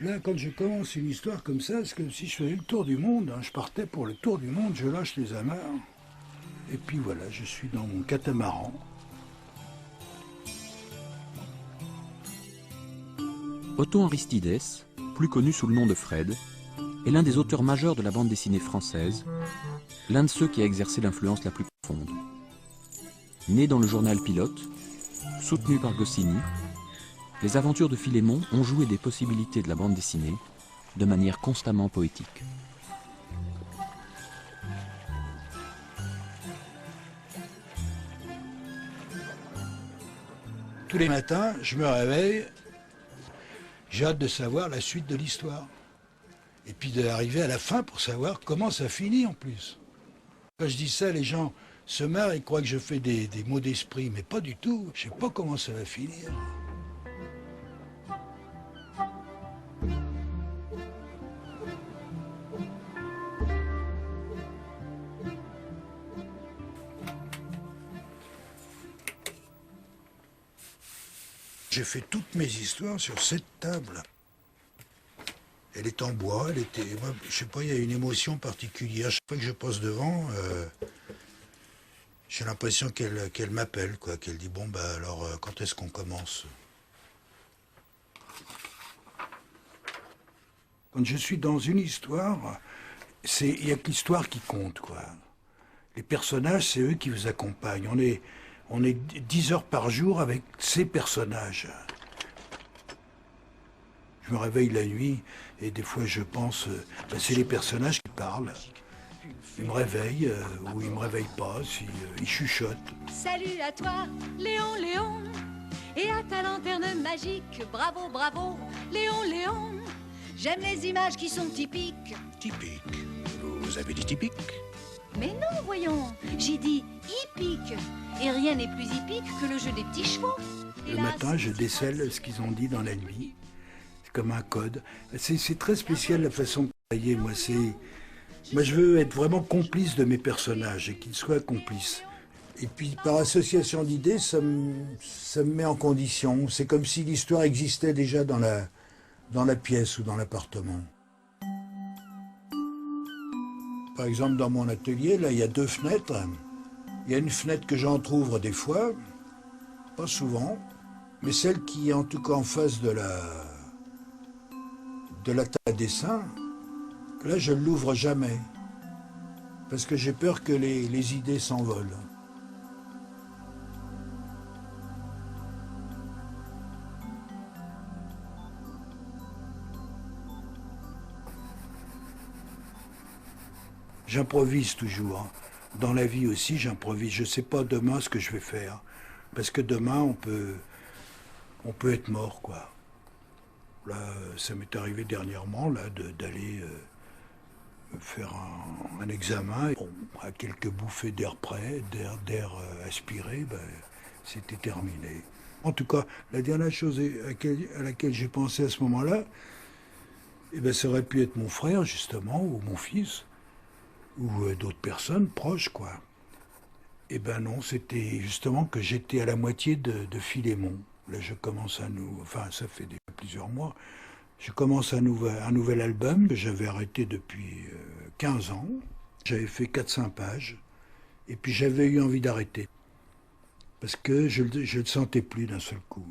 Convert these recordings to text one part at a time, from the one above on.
Là, quand je commence une histoire comme ça, c'est comme si je faisais le tour du monde. Je partais pour le tour du monde, je lâche les amarres. Et puis voilà, je suis dans mon catamaran. Otto Aristides, plus connu sous le nom de Fred, est l'un des auteurs majeurs de la bande dessinée française, l'un de ceux qui a exercé l'influence la plus profonde. Né dans le journal Pilote, soutenu par Goscinny, les aventures de Philémon ont joué des possibilités de la bande dessinée de manière constamment poétique. Tous les matins, je me réveille, j'ai hâte de savoir la suite de l'histoire. Et puis d'arriver à la fin pour savoir comment ça finit en plus. Quand je dis ça, les gens se marrent et croient que je fais des mots d'esprit, mais pas du tout. Je ne sais pas comment ça va finir. J'ai fait toutes mes histoires sur cette table. Elle est en bois, elle était... Moi, je sais pas, il y a une émotion particulière. Chaque fois que je passe devant, j'ai l'impression qu'elle m'appelle, quoi. Qu'elle dit, bon, bah alors, quand est-ce qu'on commence? Quand je suis dans une histoire, il y a que l'histoire qui compte, quoi. Les personnages, c'est eux qui vous accompagnent. On est 10 heures par jour avec ces personnages. Je me réveille la nuit et des fois je pense, c'est les personnages qui parlent. Ils me réveillent ou ils me réveillent pas, ils chuchotent. Salut à toi, Léon, Léon, et à ta lanterne magique. Bravo, bravo, Léon, Léon. J'aime les images qui sont typiques. Typique? Vous avez dit typique? Mais non, voyons, j'ai dit hippique. Et rien n'est plus hippique que le jeu des petits chevaux. Le matin, je décèle ce qu'ils ont dit dans la nuit. C'est comme un code. C'est très spécial la façon de travailler. Moi, je veux être vraiment complice de mes personnages et qu'ils soient complices. Et puis, par association d'idées, ça me met en condition. C'est comme si l'histoire existait déjà dans la pièce ou dans l'appartement. Par exemple, dans mon atelier, là, il y a 2 fenêtres. Il y a une fenêtre que j'entrouvre des fois, pas souvent, mais celle qui est en tout cas en face de la table à dessin, là, je ne l'ouvre jamais, parce que j'ai peur que les idées s'envolent. J'improvise toujours. Dans la vie aussi, j'improvise. Je ne sais pas demain ce que je vais faire. Parce que demain, on peut être mort, quoi. Là, ça m'est arrivé dernièrement, là, d'aller faire un examen. Bon, à quelques bouffées d'air près, d'air aspiré, ben, c'était terminé. En tout cas, la dernière chose à laquelle j'ai pensé à ce moment-là, eh ben, ça aurait pu être mon frère, justement, ou mon fils, ou d'autres personnes proches, quoi. Eh ben non, c'était justement que j'étais à la moitié de Philémon. Là, je commence enfin, ça fait déjà plusieurs mois, je commence un nouvel album que j'avais arrêté depuis 15 ans. J'avais fait 400 pages, et puis j'avais eu envie d'arrêter, parce que je ne le sentais plus d'un seul coup.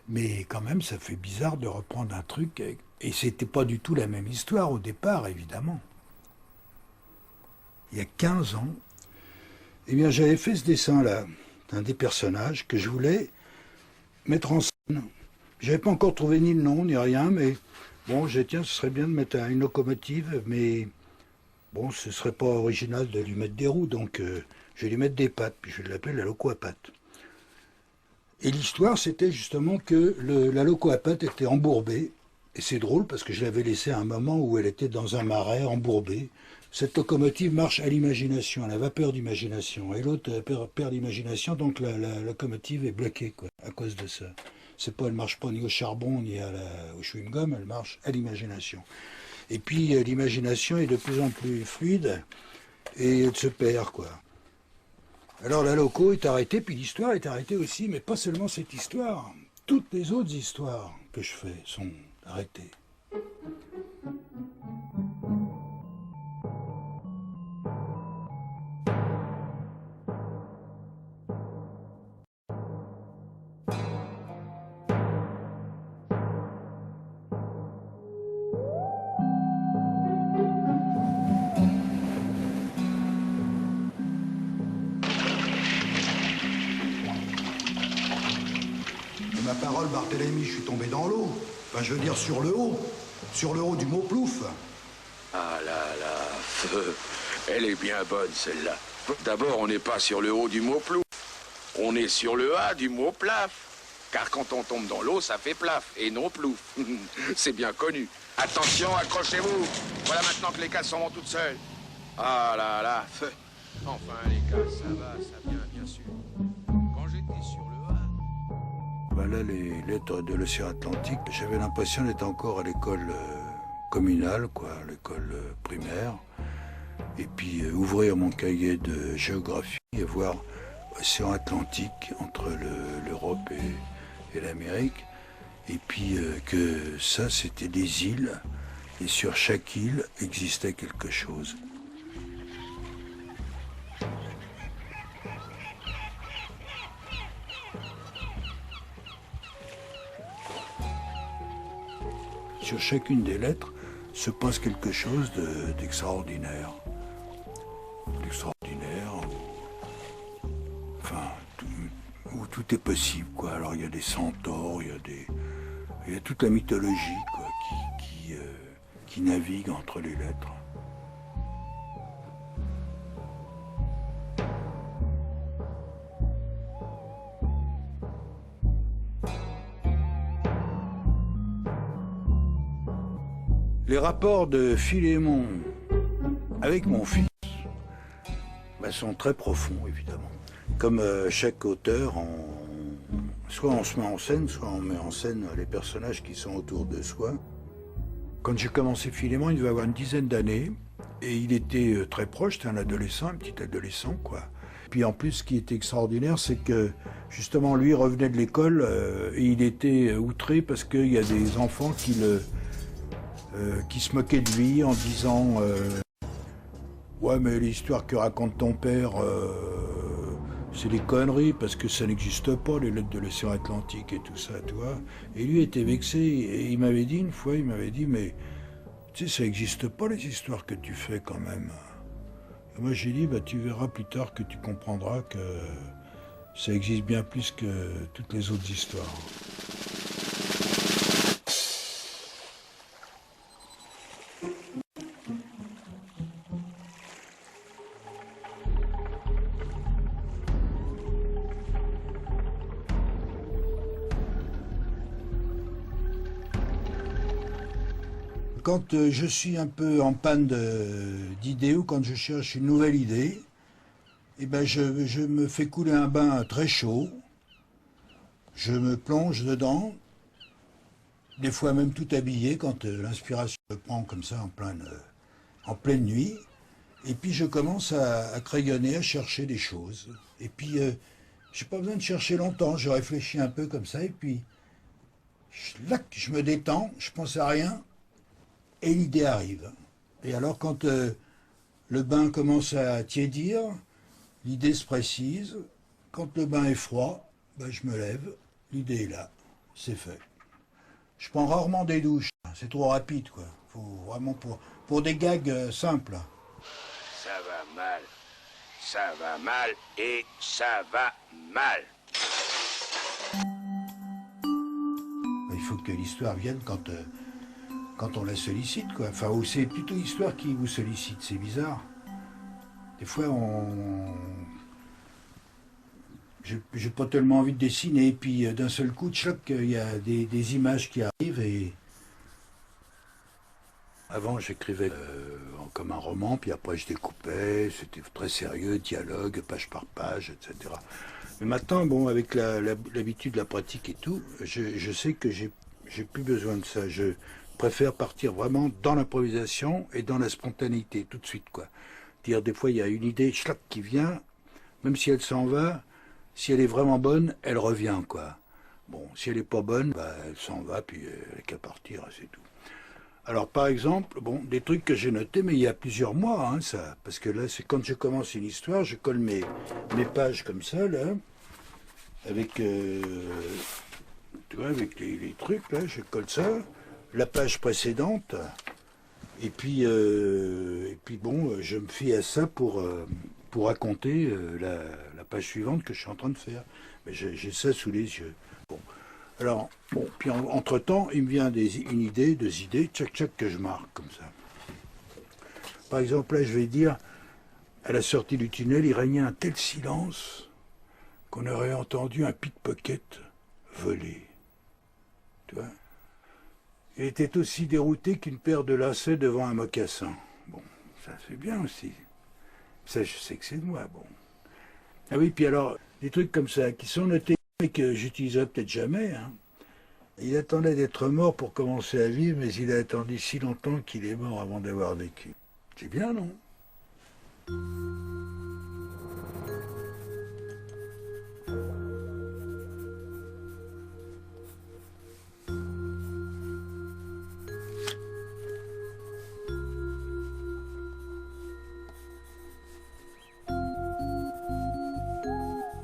Mais quand même, ça fait bizarre de reprendre un truc, et c'était pas du tout la même histoire au départ, évidemment. Il y a 15 ans, eh bien, j'avais fait ce dessin-là, d'un des personnages que je voulais mettre en scène. Je n'avais pas encore trouvé ni le nom, ni rien, mais Bon, tiens, ce serait bien de mettre une locomotive, mais bon, ce serait pas original de lui mettre des roues, donc je vais lui mettre des pattes, puis je vais l'appeler la loco à pattes. Et l'histoire, c'était justement que la loco à pattes était embourbée, et c'est drôle parce que je l'avais laissée à un moment où elle était dans un marais embourbée. Cette locomotive marche à l'imagination, à la vapeur d'imagination, et l'autre perd l'imagination, donc la locomotive est bloquée, quoi, à cause de ça. Elle marche pas ni au charbon ni au chewing-gum, elle marche à l'imagination. Et puis l'imagination est de plus en plus fluide et elle se perd, quoi. Alors la loco est arrêtée, puis l'histoire est arrêtée aussi, mais pas seulement cette histoire. Toutes les autres histoires que je fais sont arrêtées. Ma parole, Barthélemy, je suis tombé dans l'eau. Enfin, je veux dire sur le haut du mot plouf. Ah là là, feu. Elle est bien bonne, celle-là. D'abord, on n'est pas sur le haut du mot plouf. On est sur le A du mot plaf. Car quand on tombe dans l'eau, ça fait plaf et non plouf. C'est bien connu. Attention, accrochez-vous. Voilà maintenant que les cases s'en vont toutes seules. Ah là là, feu. Enfin, les cases, ça va, ça vient, bien sûr. Quand j'étais sur le A... Voilà les lettres de l'océan Atlantique. J'avais l'impression d'être encore à l'école communale, quoi, à l'école primaire. Et puis ouvrir mon cahier de géographie et voir l'océan Atlantique entre l'Europe et l'Amérique. Et puis que ça, c'était des îles. Et sur chaque île existait quelque chose. Sur chacune des lettres se passe quelque chose d'extraordinaire. Enfin, où tout est possible, quoi. Alors il y a des centaures, il y a toute la mythologie, quoi, qui navigue entre les lettres. Les rapports de Philémon avec mon fils sont très profonds, évidemment. Comme chaque auteur, soit on se met en scène, soit on met en scène les personnages qui sont autour de soi. Quand j'ai commencé Philémon, il devait avoir une dizaine d'années, et il était très proche, c'était un adolescent, un petit adolescent, quoi. Puis en plus, ce qui était extraordinaire, c'est que justement, lui revenait de l'école, et il était outré parce qu'il y a des enfants qui se moquait de lui en disant ouais, mais l'histoire que raconte ton père, c'est des conneries parce que ça n'existe pas, les lettres de l'océan Atlantique et tout ça, tu vois. Et lui était vexé et il m'avait dit une fois, mais tu sais, ça n'existe pas les histoires que tu fais quand même. Et moi j'ai dit, tu verras plus tard que tu comprendras que ça existe bien plus que toutes les autres histoires. Quand je suis un peu en panne d'idées ou quand je cherche une nouvelle idée, je me fais couler un bain très chaud, je me plonge dedans, des fois même tout habillé quand l'inspiration me prend comme ça en pleine nuit, et puis je commence à crayonner, à chercher des choses. Et puis j'ai pas besoin de chercher longtemps, je réfléchis un peu comme ça, et puis je me détends, je pense à rien. Et l'idée arrive. Et alors quand le bain commence à tiédir, l'idée se précise. Quand le bain est froid, je me lève, l'idée est là, c'est fait. Je prends rarement des douches, c'est trop rapide, quoi. Faut vraiment pour des gags simples. Ça va mal et ça va mal. Il faut que l'histoire vienne quand quand on la sollicite, quoi. Enfin, ou c'est plutôt l'histoire qui vous sollicite, c'est bizarre. Des fois, j'ai pas tellement envie de dessiner, et puis d'un seul coup, il y a des images qui arrivent, et... Avant, j'écrivais comme un roman, puis après je découpais, c'était très sérieux, dialogue, page par page, etc. Mais maintenant, bon, avec l'habitude, la pratique et tout, je sais que j'ai plus besoin de ça. Je préfère partir vraiment dans l'improvisation et dans la spontanéité, tout de suite, quoi. Dire, des fois, il y a une idée, schlac, qui vient, même si elle s'en va, si elle est vraiment bonne, elle revient, quoi. Bon, si elle est pas bonne, bah, elle s'en va, puis elle n'a qu'à partir, c'est tout. Alors, par exemple, bon, des trucs que j'ai notés, mais il y a plusieurs mois, hein, ça, parce que là, c'est quand je commence une histoire, je colle mes pages comme ça, là, avec, tu vois, avec les trucs, là, je colle ça, la page précédente, et puis bon, je me fie à ça pour raconter la page suivante que je suis en train de faire. Mais j'ai ça sous les yeux. Bon. Alors, bon, puis entre-temps, il me vient une idée, deux idées, tchac, que je marque comme ça. Par exemple, là, je vais dire, à la sortie du tunnel, il régnait un tel silence qu'on aurait entendu un pickpocket voler. Tu vois ? Il était aussi dérouté qu'une paire de lacets devant un mocassin. Bon, ça c'est bien aussi. Ça, je sais que c'est de moi, bon. Ah oui, puis alors, des trucs comme ça, qui sont notés, mais que j'utiliserai peut-être jamais, hein. Il attendait d'être mort pour commencer à vivre, mais il a attendu si longtemps qu'il est mort avant d'avoir vécu. C'est bien, non ?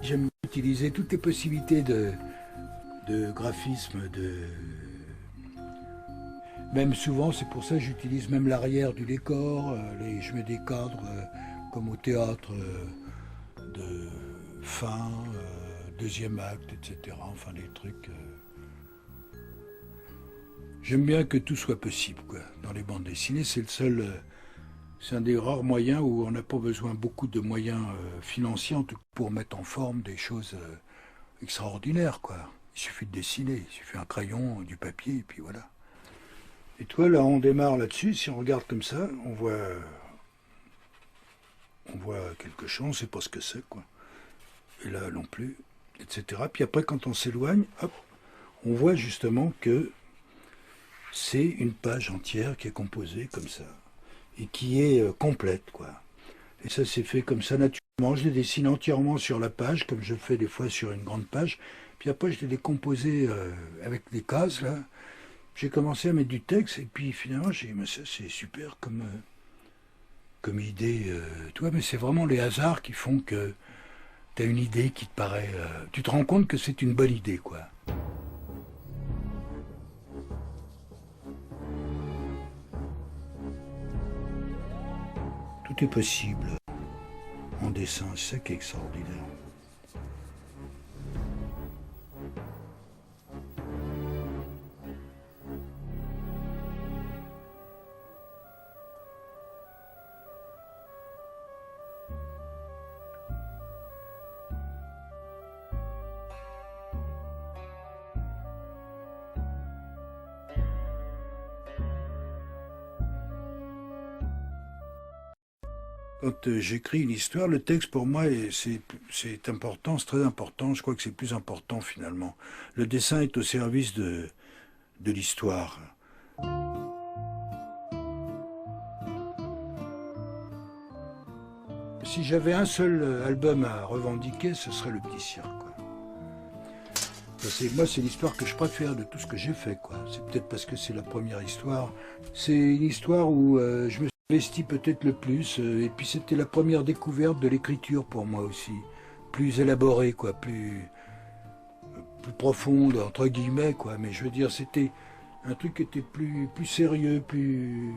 J'aime utiliser toutes les possibilités de graphisme, même souvent, c'est pour ça que j'utilise même l'arrière du décor, je mets des cadres comme au théâtre de fin, deuxième acte, etc. Enfin des trucs. J'aime bien que tout soit possible, quoi. Dans les bandes dessinées, c'est c'est un des rares moyens où on n'a pas besoin beaucoup de moyens financiers en tout cas, pour mettre en forme des choses extraordinaires, quoi. Il suffit de dessiner, il suffit un crayon, du papier, et puis voilà. Et toi, là, on démarre là-dessus, si on regarde comme ça, on voit quelque chose, on ne sait pas ce que c'est, quoi. Et là, non plus, etc. Puis après, quand on s'éloigne, hop, on voit justement que c'est une page entière qui est composée comme ça, et qui est complète, quoi. Et ça s'est fait comme ça naturellement. Je les dessine entièrement sur la page, comme je le fais des fois sur une grande page. Puis après, je l'ai décomposé avec des cases, là. J'ai commencé à mettre du texte, et puis finalement, j'ai dit, mais ça, c'est super comme idée. Tu vois, mais c'est vraiment les hasards qui font que tu as une idée qui te paraît... tu te rends compte que c'est une bonne idée, quoi. Tout est possible en dessin, c'est ça qui est extraordinaire. Quand j'écris une histoire, le texte pour moi c'est important, c'est très important, je crois que c'est plus important finalement. Le dessin est au service de l'histoire. Si j'avais un seul album à revendiquer, ce serait Le Petit Cirque, quoi. Moi, c'est l'histoire que je préfère de tout ce que j'ai fait, quoi. C'est peut-être parce que c'est la première histoire. C'est une histoire où je me suis investi peut-être le plus, et puis c'était la première découverte de l'écriture pour moi aussi. Plus élaborée, quoi, plus profonde, entre guillemets, quoi. Mais je veux dire, c'était un truc qui était plus sérieux, plus...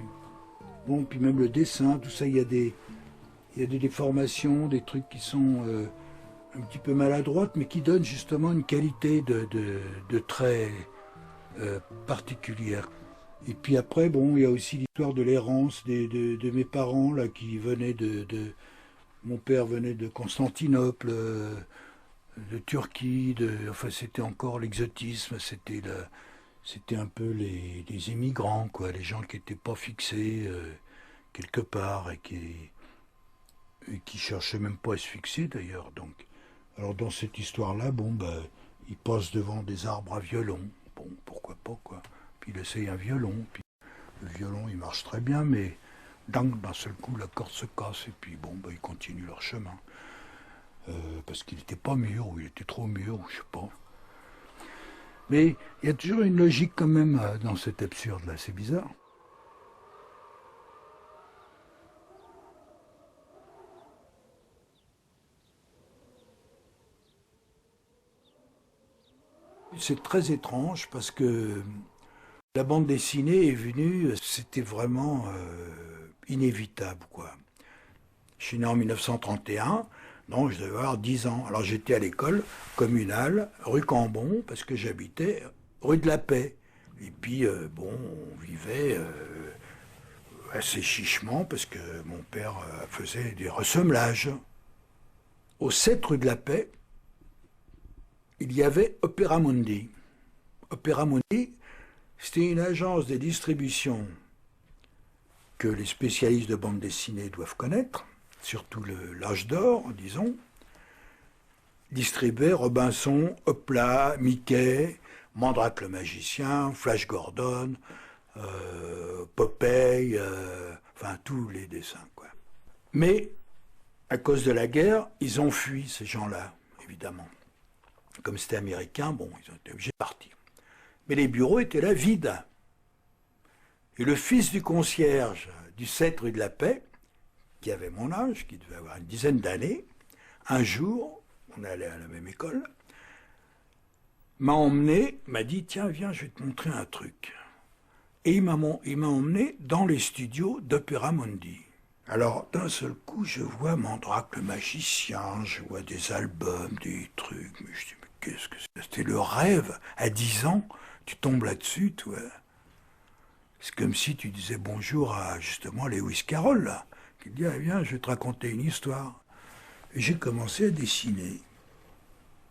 Bon, puis même le dessin, tout ça, il y a des déformations, des trucs qui sont un petit peu maladroites, mais qui donnent justement une qualité de trait particulière. Et puis après, bon, il y a aussi l'histoire de l'errance de mes parents, là, qui venaient mon père venait de Constantinople, de Turquie, enfin c'était encore l'exotisme, c'était un peu les immigrants, quoi, les gens qui n'étaient pas fixés quelque part et qui cherchaient même pas à se fixer d'ailleurs. Donc, alors dans cette histoire-là, bon, bah, il passe devant des arbres à violon. Bon, pourquoi pas, quoi. Puis il essaye un violon, puis le violon il marche très bien, mais d'un seul coup la corde se casse, et puis bon, bah, ils continuent leur chemin. Parce qu'il n'était pas mûr, ou il était trop mûr, ou je sais pas. Mais il y a toujours une logique quand même dans cet absurde-là, c'est bizarre. C'est très étrange parce que la bande dessinée est venue, c'était vraiment inévitable, quoi. Je suis né en 1931, donc je devais avoir 10 ans. Alors j'étais à l'école communale, rue Cambon, parce que j'habitais rue de la Paix. Et puis, bon, on vivait assez chichement, parce que mon père faisait des ressemblages. Au 7 rue de la Paix, il y avait Opéra Mundi. Opéra Mundi, c'était une agence de distribution que les spécialistes de bande dessinée doivent connaître, surtout l'âge d'or, disons. Distribuait Robinson, Hopla, Mickey, Mandrake le magicien, Flash Gordon, Popeye, enfin tous les dessins, quoi. Mais, à cause de la guerre, ils ont fui, ces gens-là, évidemment. Comme c'était américain, bon, ils ont été obligés de partir. Mais les bureaux étaient là vides. Et le fils du concierge du 7 rue de la Paix, qui avait mon âge, qui devait avoir une dizaine d'années, un jour, on allait à la même école, m'a dit, tiens, viens, je vais te montrer un truc. Et il m'a emmené dans les studios d'Opéra Mundi. Alors, d'un seul coup, je vois Mandrake le magicien, je vois des albums, des trucs, mais je dis, mais qu'est-ce que c'est? C'était le rêve. À 10 ans, tu tombes là-dessus, toi. C'est comme si tu disais bonjour à, justement, Lewis Carroll, là, qui te dit, ah, viens, je vais te raconter une histoire. Et j'ai commencé à dessiner,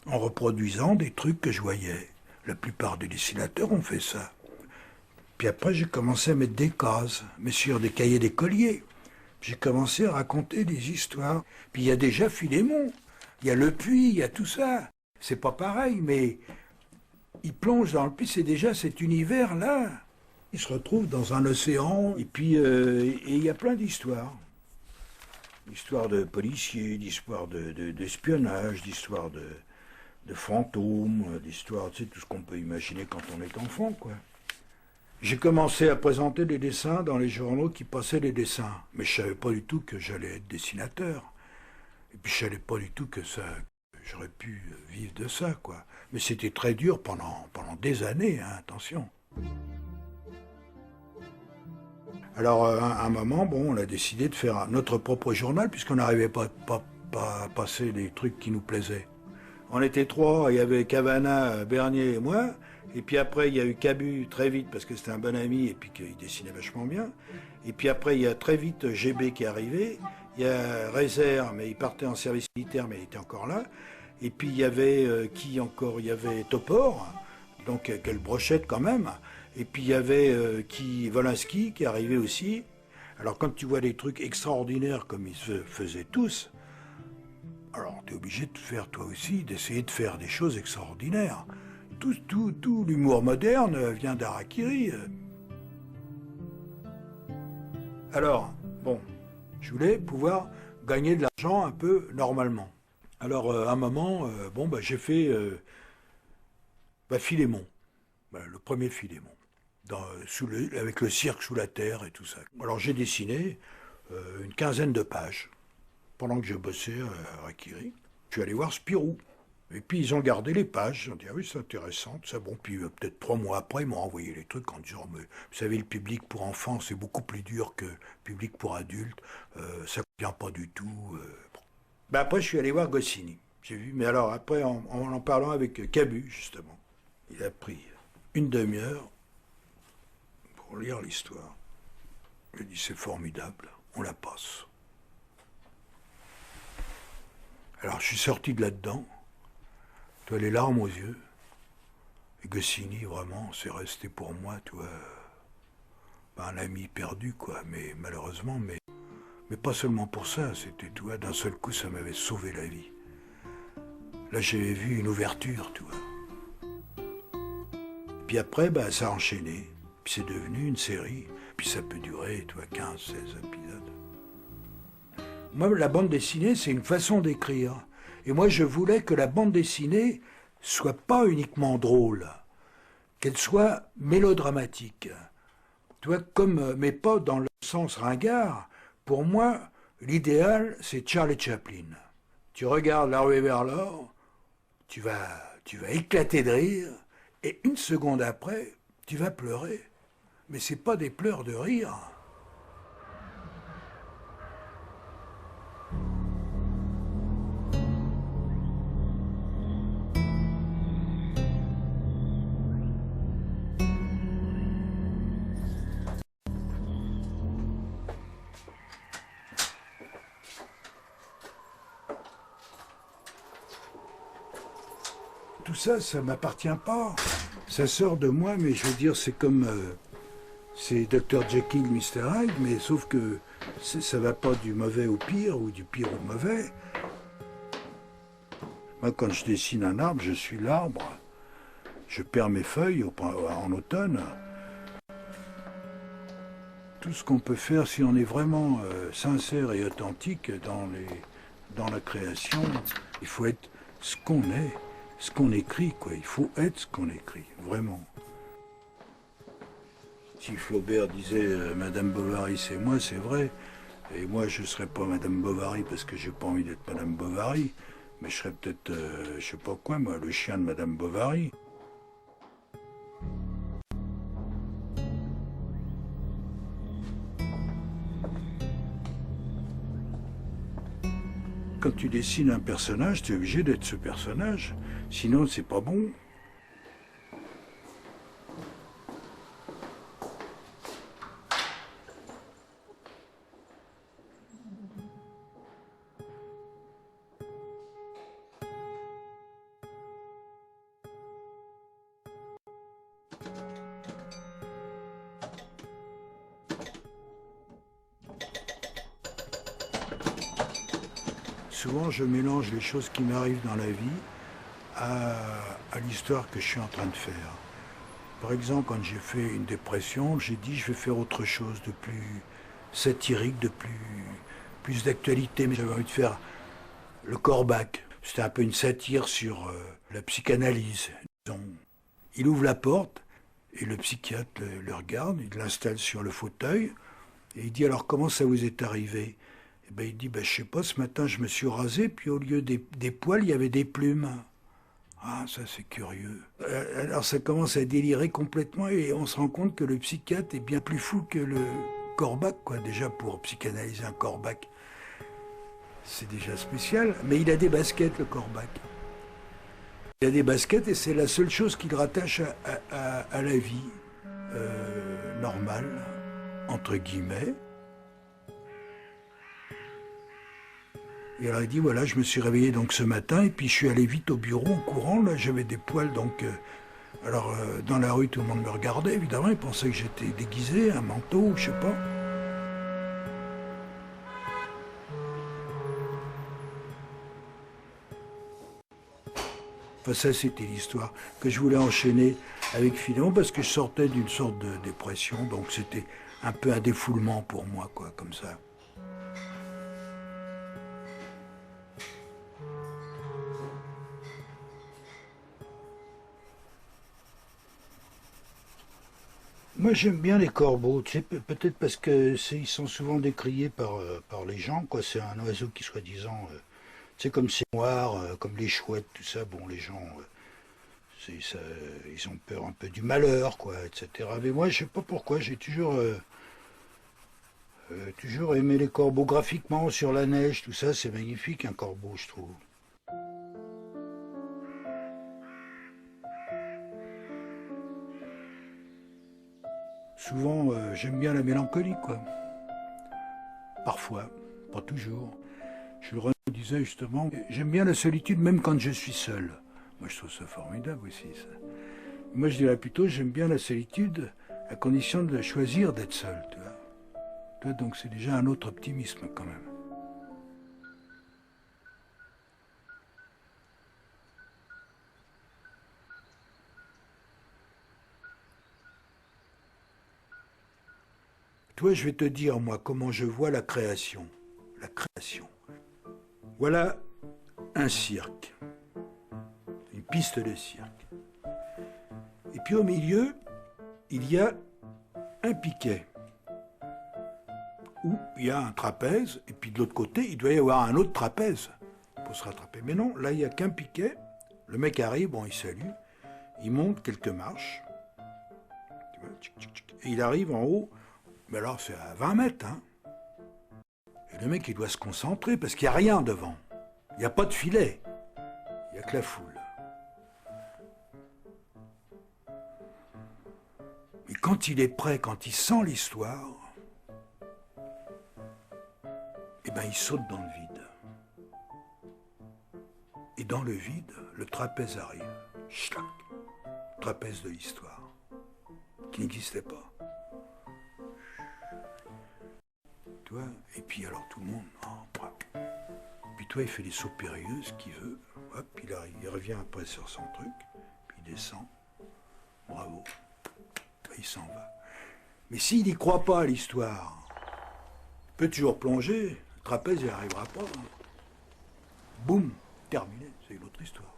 en reproduisant des trucs que je voyais. La plupart des dessinateurs ont fait ça. Puis après, j'ai commencé à mettre des cases, mais sur des cahiers d'écolier. J'ai commencé à raconter des histoires. Puis il y a déjà Philémon, il y a Le Puy, il y a tout ça. C'est pas pareil, mais il plonge dans le puits, c'est déjà cet univers-là. Il se retrouve dans un océan, et puis il y a plein d'histoires. D'histoires de policiers, d'histoires d'espionnage, d'histoires de fantômes, d'histoires, tu sais, tout ce qu'on peut imaginer quand on est enfant, quoi. J'ai commencé à présenter des dessins dans les journaux qui passaient les dessins. Mais je ne savais pas du tout que j'allais être dessinateur. Et puis je ne savais pas du tout que j'aurais pu vivre de ça, quoi. Mais c'était très dur pendant des années, hein, attention. Alors, à un moment, bon, on a décidé de faire notre propre journal, puisqu'on n'arrivait pas à passer les trucs qui nous plaisaient. On était 3, il y avait Cavana, Bernier et moi. Et puis après, il y a eu Cabu très vite, parce que c'était un bon ami, et puis qu'il dessinait vachement bien. Et puis après, il y a très vite GB qui est arrivé. Il y a Rézer, mais il partait en service militaire, mais il était encore là. Et puis il y avait, qui encore? Il y avait Topor, donc quelle brochette quand même. Et puis il y avait Volinsky qui arrivait aussi. Alors quand tu vois des trucs extraordinaires comme ils se faisaient tous, alors tu es obligé de faire toi aussi, d'essayer de faire des choses extraordinaires. Tout l'humour moderne vient d'Harakiri. Alors, bon, je voulais pouvoir gagner de l'argent un peu normalement. Alors, à un moment, bon, bah, j'ai fait Philémon, le premier Philémon, avec le cirque sous la terre et tout ça. Alors, j'ai dessiné une quinzaine de pages pendant que je bossais à Harakiri. Je suis allé voir Spirou. Et puis ils ont gardé les pages, ils ont dit, ah oui, c'est intéressant, ça bon. Puis peut-être 3 mois après, ils m'ont envoyé les trucs en disant, mais, vous savez, le public pour enfants, c'est beaucoup plus dur que le public pour adultes, ça ne convient pas du tout. Ben après, je suis allé voir Goscinny, j'ai vu, mais alors après, en parlant avec Cabu, justement, il a pris une demi-heure pour pour lire l'histoire. J'ai dit, c'est formidable, on la passe. Alors je suis sorti de là-dedans, tu vois, les larmes aux yeux. Et Goscinny, vraiment, c'est resté pour moi, tu vois, un ami perdu, quoi, mais malheureusement, mais pas seulement pour ça, c'était, tu vois, d'un seul coup, ça m'avait sauvé la vie. Là, j'avais vu une ouverture, tu vois. Puis après, ça a enchaîné, puis c'est devenu une série, puis ça peut durer, tu vois, 15, 16 épisodes. Moi, la bande dessinée, c'est une façon d'écrire. Et moi, je voulais que la bande dessinée soit pas uniquement drôle, qu'elle soit mélodramatique. Tu vois, mais pas dans le sens ringard. Pour moi, l'idéal, c'est Charlie Chaplin. Tu regardes La Ruée vers l'or, tu vas éclater de rire, et une seconde après, tu vas pleurer. Mais c'est pas des pleurs de rire. Tout ça, ça m'appartient pas. Ça sort de moi, mais je veux dire, c'est comme... c'est Dr Jekyll, Mr Hyde, mais sauf que ça va pas du mauvais au pire, ou du pire au mauvais. Moi, quand je dessine un arbre, je suis l'arbre. Je perds mes feuilles en automne. Tout ce qu'on peut faire, si on est vraiment sincère et authentique dans la création, il faut être ce qu'on est. Ce qu'on écrit, quoi. Il faut être ce qu'on écrit, vraiment. Si Flaubert disait Madame Bovary, c'est moi, c'est vrai. Et moi, je ne serais pas Madame Bovary parce que j'ai pas envie d'être Madame Bovary. Mais je serais peut-être, je sais pas quoi, moi, le chien de Madame Bovary. Quand tu dessines un personnage, tu es obligé d'être ce personnage. Sinon, c'est pas bon. Souvent, je mélange les choses qui m'arrivent dans la vie à l'histoire que je suis en train de faire. Par exemple, quand j'ai fait une dépression, j'ai dit je vais faire autre chose de plus satirique, de plus d'actualité, mais j'avais envie de faire le Corbacq. C'était un peu une satire sur la psychanalyse. Disons. Il ouvre la porte et le psychiatre le regarde, il l'installe sur le fauteuil et il dit alors comment ça vous est arrivé? Et ben, il dit je sais pas, ce matin je me suis rasé, puis au lieu des poils, il y avait des plumes. Ah, ça c'est curieux. Alors ça commence à délirer complètement et on se rend compte que le psychiatre est bien plus fou que le Corbacq, quoi. Déjà pour psychanalyser un Corbacq, c'est déjà spécial. Mais il a des baskets, le Corbacq. Il a des baskets et c'est la seule chose qui le rattache à la vie normale, entre guillemets. Et alors il dit, voilà, je me suis réveillé donc ce matin, et puis je suis allé vite au bureau en courant, là j'avais des poils, donc... dans la rue, tout le monde me regardait, évidemment, ils pensaient que j'étais déguisé, un manteau, je sais pas. Enfin, ça, c'était l'histoire que je voulais enchaîner avec Philémon, parce que je sortais d'une sorte de dépression, donc c'était un peu un défoulement pour moi, quoi, comme ça. Moi j'aime bien les corbeaux, tu sais, peut-être parce que ils sont souvent décriés par les gens, quoi. C'est un oiseau qui soi-disant, tu sais, comme c'est noir, comme les chouettes, tout ça, bon, les gens, ils ont peur un peu du malheur, quoi, etc. Mais moi je sais pas pourquoi, j'ai toujours aimé les corbeaux graphiquement, sur la neige, tout ça, c'est magnifique un corbeau, je trouve. Souvent, j'aime bien la mélancolie, quoi. Parfois, pas toujours. Jules Renard disait justement, j'aime bien la solitude même quand je suis seul. Moi, je trouve ça formidable aussi, ça. Moi, je dirais plutôt, j'aime bien la solitude à condition de choisir d'être seul, tu vois. Tu vois, donc c'est déjà un autre optimisme, quand même. Toi, je vais te dire, moi, comment je vois la création. La création. Voilà un cirque. Une piste de cirque. Et puis au milieu, il y a un piquet. Où il y a un trapèze, et puis de l'autre côté, il doit y avoir un autre trapèze pour se rattraper. Mais non, là, il n'y a qu'un piquet. Le mec arrive, bon, il salue. Il monte quelques marches. Et il arrive en haut. Mais alors, c'est à 20 mètres, hein. Et le mec, il doit se concentrer, parce qu'il n'y a rien devant. Il n'y a pas de filet. Il n'y a que la foule. Mais quand il est prêt, quand il sent l'histoire, eh ben, il saute dans le vide. Et dans le vide, le trapèze arrive. Schlac. Trapèze de l'histoire. Qui n'existait pas. Tu vois, et puis alors tout le monde, puis toi il fait les sauts périlleux, ce qu'il veut, hop, il revient après sur son truc, puis il descend, bravo, il s'en va. Mais s'il n'y croit pas à l'histoire, il peut toujours plonger, le trapèze il n'y arrivera pas. Boum, terminé, c'est une autre histoire.